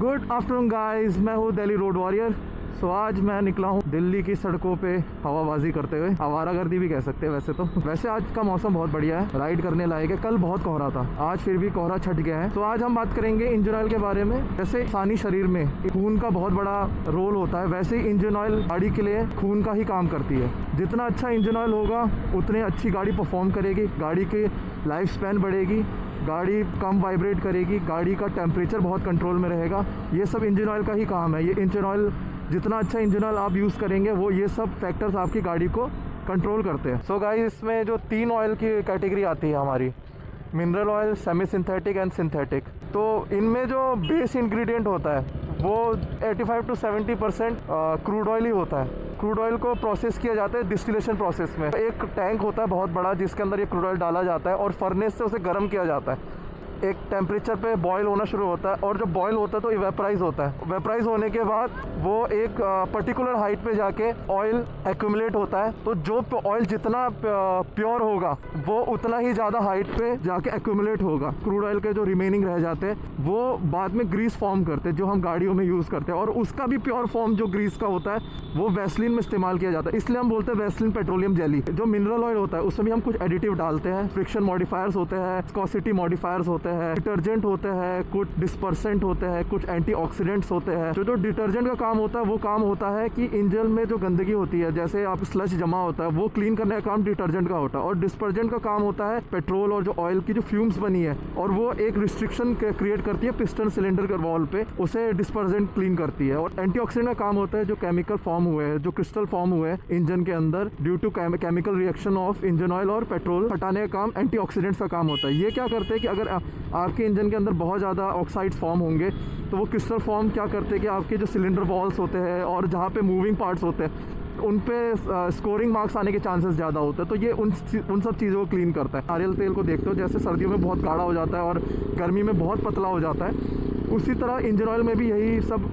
Good afternoon guys, मैं हूँ Delhi road warrior. आज मैं निकला हूँ दिल्ली की सड़कों पे हवाबाजी करते हुए, आवारागर्दी भी कह सकते हैं वैसे आज का मौसम बहुत बढ़िया है, राइड करने लायक है। कल बहुत कोहरा था, आज फिर भी कोहरा छट गया है। तो आज हम बात करेंगे इंजन ऑयल के बारे में। जैसे इंसानी शरीर में खून का बहुत बड़ा रोल होता है, वैसे ही इंजन ऑयल गाड़ी के लिए खून का ही काम करती है। जितना अच्छा इंजन ऑयल होगा उतनी अच्छी गाड़ी परफॉर्म करेगी, गाड़ी की लाइफ स्पैन बढ़ेगी, गाड़ी कम वाइब्रेट करेगी, गाड़ी का टेम्परेचर बहुत कंट्रोल में रहेगा। ये सब इंजन ऑयल का ही काम है। ये इंजन ऑयल, जितना अच्छा इंजन ऑयल आप यूज़ करेंगे वो ये सब फैक्टर्स आपकी गाड़ी को कंट्रोल करते हैं। सो गाइस, इसमें जो 3 ऑयल की कैटेगरी आती है हमारी, mineral oil, semi synthetic and synthetic. तो इनमें जो बेस इंग्रेडिएंट होता है वो 85 to 70% क्रूड ऑयल ही होता है। क्रूड ऑयल को प्रोसेस किया जाता है डिस्टिलेशन प्रोसेस में। एक टैंक होता है बहुत बड़ा जिसके अंदर ये क्रूड ऑयल डाला जाता है और फर्नेस से उसे गर्म किया जाता है। एक टेम्परेचर पे बॉयल होना शुरू होता है और जब बॉयल होता है तो इवेपराइज होता है। वेपराइज होने के बाद वो एक पर्टिकुलर हाइट पे जाके ऑयल एक्यूमुलेट होता है। तो जो ऑयल जितना प्योर होगा वो उतना ही ज़्यादा हाइट पे जाके एक्यूमुलेट होगा। क्रूड ऑयल के जो रिमेनिंग रह जाते हैं वो बाद में ग्रीस फॉर्म करते हैं, जो हम गाड़ियों में यूज़ करते हैं। और उसका भी प्योर फॉर्म जो ग्रीस का होता है वो वैसलीन में इस्तेमाल किया जाता है, इसलिए हम बोलते हैं वैसलीन पेट्रोलियम जेली। जो मिनरल ऑयल होता है उसमें भी हम कुछ एडिटिव डालते हैं, फ्रिक्शन मॉडिफायर्स होते हैं, विस्कोसिटी मॉडिफायर्स होते हैं, डिटर्जेंट होते हैं, कुछ डिस्पर्सेंट होते हैं, कुछ एंटीऑक्सीडेंट्स होते हैं। जो डिटर्जेंट का काम होता है वो काम होता है कि इंजन में जो गंदगी होती है, जैसे आप स्लश जमा होता है, वो क्लीन करने का काम डिटर्जेंट का होता है। और डिस्पर्जेंट का काम होता है पेट्रोल और जो ऑयल की जो फ्यूम्स बनी है और वो एक रिस्ट्रिक्शन क्रिएट करती है पिस्टन सिलेंडर के वॉल पे, उसे डिस्पर्जेंट क्लीन करती है। और एंटीऑक्सीडेंट का काम होता है जो केमिकल फॉर्म हुए हैं, जो क्रिस्टल फॉर्म हुए हैं इंजन के अंदर due to chemical reaction of engine oil और पेट्रोल, हटाने का काम एंटीऑक्सीडेंट्स का काम होता है। ये क्या करते हैं कि अगर आपके इंजन के अंदर बहुत ज़्यादा ऑक्साइड्स फॉर्म होंगे तो वो क्रिस्टल फॉर्म क्या करते हैं कि आपके जो सिलेंडर वॉल्स होते हैं और जहाँ पे मूविंग पार्ट्स होते हैं उन पे स्कोरिंग मार्क्स आने के चांसेस ज़्यादा होते हैं। तो ये उन सब चीज़ों को क्लीन करता है। नारियल तेल को देखते हो, जैसे सर्दियों में बहुत गाढ़ा हो जाता है और गर्मी में बहुत पतला हो जाता है, उसी तरह इंजन ऑयल में भी यही सब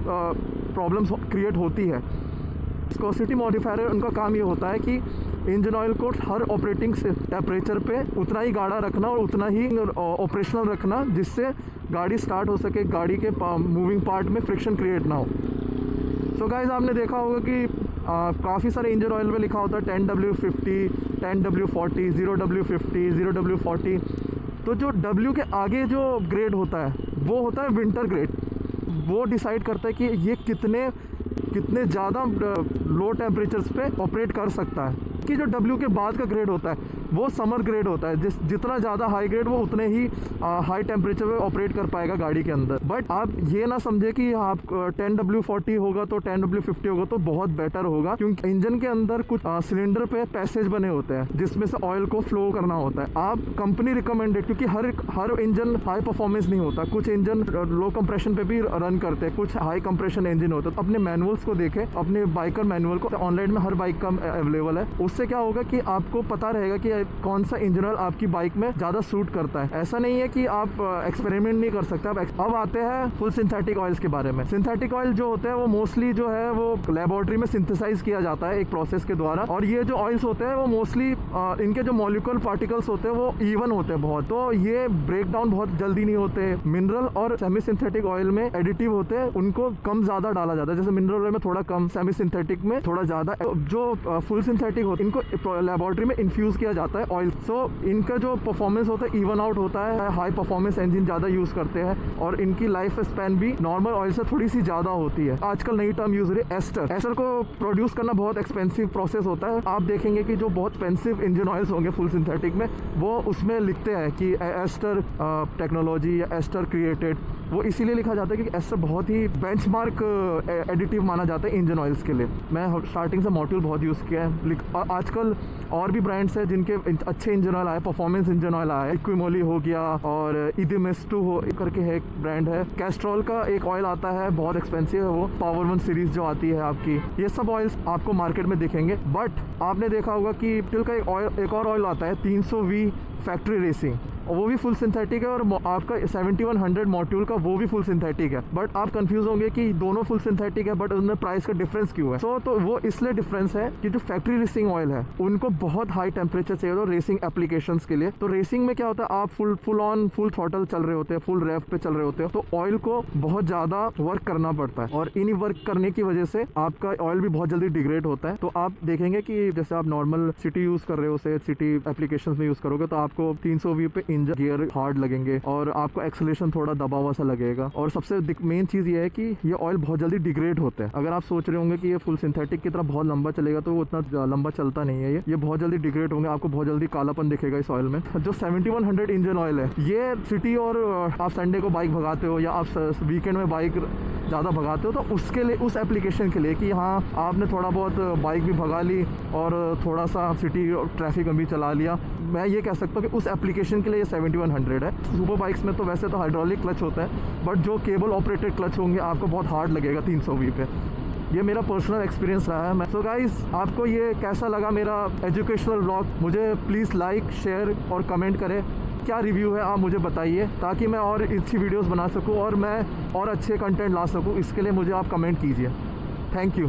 प्रॉब्लम्स क्रिएट होती है। विस्कोसिटी मॉडिफायर, उनका काम ये होता है कि इंजन ऑयल को हर ऑपरेटिंग टेम्परेचर पे उतना ही गाढ़ा रखना और उतना ही ऑपरेशनल रखना जिससे गाड़ी स्टार्ट हो सके, गाड़ी के मूविंग पार्ट में फ्रिक्शन क्रिएट ना हो। सो गाइस, आपने देखा होगा कि काफ़ी सारे इंजन ऑयल में लिखा होता है 10W50, 10W40, 0W50, 0W40। तो जो W के आगे जो ग्रेड होता है वो होता है विंटर ग्रेड। वो डिसाइड करता है कि ये कितने ज़्यादा लो टेम्परेचर्स पे ऑपरेट कर सकता है। कि जो W के बाद का ग्रेड होता है वो समर ग्रेड होता है। जितना ज़्यादा हाई ग्रेड वो उतने ही हाई टेम्परेचर पे ऑपरेट कर पाएगा गाड़ी के अंदर। बट आप ये ना समझे कि आप 10W40 होगा तो 10W50 होगा तो बहुत बेटर होगा, क्योंकि इंजन के अंदर कुछ सिलेंडर पे पैसेज बने होते हैं जिसमें से ऑयल को फ्लो करना होता है। आप कंपनी रिकमेंडेड, क्योंकि हर इंजन हाई परफॉर्मेंस नहीं होता, कुछ इंजन लो कंप्रेशन पे भी रन करते हैं, कुछ हाई कंप्रेशन इंजन होता है। अपने मैनुअल्स को देखें, अपने बाइकर मैनुअल को ऑनलाइन में हर बाइक का अवेलेबल है। उससे क्या होगा कि आपको पता रहेगा कि कौन सा इंजन ऑयल आपकी बाइक में ज़्यादा सूट करता है। ऐसा नहीं है कि आप एक्सपेरिमेंट नहीं कर सकते। अब आते हैं फुल सिंथेटिक ऑयल्स के बारे में। सिंथेटिक ऑयल जो होते हैं वो मोस्टली जो है वो लेबोरेटरी में सिंथेसाइज किया जाता है एक प्रोसेस के द्वारा। और ये जो ऑयल्स होते हैं वो मोस्टली इनके जो मॉलिक्यूलर पार्टिकल्स होते हैं वो इवन होते हैं बहुत, तो ये ब्रेक डाउन बहुत जल्दी नहीं होते। मिनरल और सेमी सिंथेटिक ऑयल में एडिटिव होते हैं, उनको कम ज़्यादा डाला जाता है। जैसे मिनरल ऑयल में थोड़ा कम, सेमी सिंथेटिक में थोड़ा ज़्यादा। जो फुल सिंथेटिक होते हैं इनको लेबोरेटरी में इन्फ्यूज़ किया जाता है ऑयल। सो इनका जो परफॉर्मेंस होता है इवन आउट होता है, हाई परफॉर्मेंस इंजन ज़्यादा यूज़ करते हैं और इनकी लाइफ स्पैन भी नॉर्मल ऑयल से थोड़ी सी ज़्यादा होती है। आजकल नई टर्म यूज़ हो रही है एस्टर। एस्टर को प्रोड्यूस करना बहुत एक्सपेंसिव प्रोसेस होता है। आप देखेंगे कि जो बहुत एक्सपेंसिव इंजन ऑयल्स होंगे फुल सिंथेटिक में, वो उसमें लिखते हैं कि एस्टर टेक्नोलॉजी या एस्टर क्रिएटेड। वो इसीलिए लिखा जाता है कि एस्टर बहुत ही बेंचमार्क एडिटिव माना जाता है इंजन ऑयल्स के लिए। मैं स्टार्टिंग से मॉड्यूल बहुत यूज़ किया है। आजकल और भी ब्रांड्स हैं जिनके अच्छे इंजन ऑयल आए, परफॉर्मेंस इंजन ऑयल आया है। इक्विमोली हो गया और इदिमेस्टू हो करके है एक ब्रांड है। कैस्ट्रॉल का एक ऑयल आता है, बहुत एक्सपेंसिव है वो, पावर 1 सीरीज जो आती है आपकी। ये सब ऑयल्स आपको मार्केट में दिखेंगे। बट आपने देखा होगा कि टिल का एक और ऑयल आता है 300V फैक्ट्री रेसिंग, और वो भी फुल सिंथेटिक है, और आपका 7100 मॉड्यूल का वो भी फुल सिंथेटिक है। बट आप कंफ्यूज होंगे कि दोनों फुल सिंथेटिक है बट उनमें प्राइस का डिफरेंस क्यों है। तो वो इसलिए डिफरेंस है कि जो फैक्ट्री रेसिंग ऑयल है उनको बहुत हाई टेम्परेचर चाहिए होता है रेसिंग एप्लीकेशंस के लिए। तो रेसिंग में क्या होता है, आप फुल थ्रॉटल चल रहे होते हैं, फुल रेव पे चल रहे होते हैं, तो ऑयल को बहुत ज्यादा वर्क करना पड़ता है, और इन्हीं वर्क करने की वजह से आपका ऑयल भी बहुत जल्दी डिग्रेड होता है। तो आप देखेंगे कि जैसे आप नॉर्मल सिटी यूज कर रहे हो, से सिटी एप्लीकेशंस में यूज करोगे तो आपको 320 पे इंजन गियर हार्ड लगेंगे, और आपको एक्सेलरेशन थोड़ा दबा हुआ सा लगेगा। और सबसे मेन चीज ये है कि ये ऑयल बहुत जल्दी डिग्रेड होता है। अगर आप सोच रहे होंगे कि ये फुल सिंथेटिक की तरह बहुत लंबा चलेगा, तो वो उतना लंबा चलता नहीं है। ये बहुत जल्दी डिग्रेड होंगे, आपको बहुत जल्दी कालापन दिखेगा इस ऑयल में। जो 7100 इंजन ऑयल है, ये सिटी और आप संडे को बाइक भगाते हो या आप वीकेंड में बाइक ज़्यादा भगाते हो, तो उसके लिए, उस एप्लीकेशन के लिए कि हाँ आपने थोड़ा बहुत बाइक भी भगा ली और थोड़ा सा सिटी ट्रैफिक में भी चला लिया, मैं ये कह सकता हूँ कि उस एप्लीकेशन के लिए ये 7100 है। सुपर बाइक्स में तो वैसे तो हाइड्रोलिक क्लच होता है, बट जो केबल ऑपरेटेड क्लच होंगे आपको बहुत हार्ड लगेगा 320 पे। ये मेरा पर्सनल एक्सपीरियंस रहा है। सो गाइस, आपको ये कैसा लगा मेरा एजुकेशनल व्लॉग? मुझे प्लीज़ लाइक, शेयर और कमेंट करें। क्या रिव्यू है आप मुझे बताइए, ताकि मैं और अच्छी वीडियोस बना सकूं और मैं और अच्छे कंटेंट ला सकूं। इसके लिए मुझे आप कमेंट कीजिए। Thank you.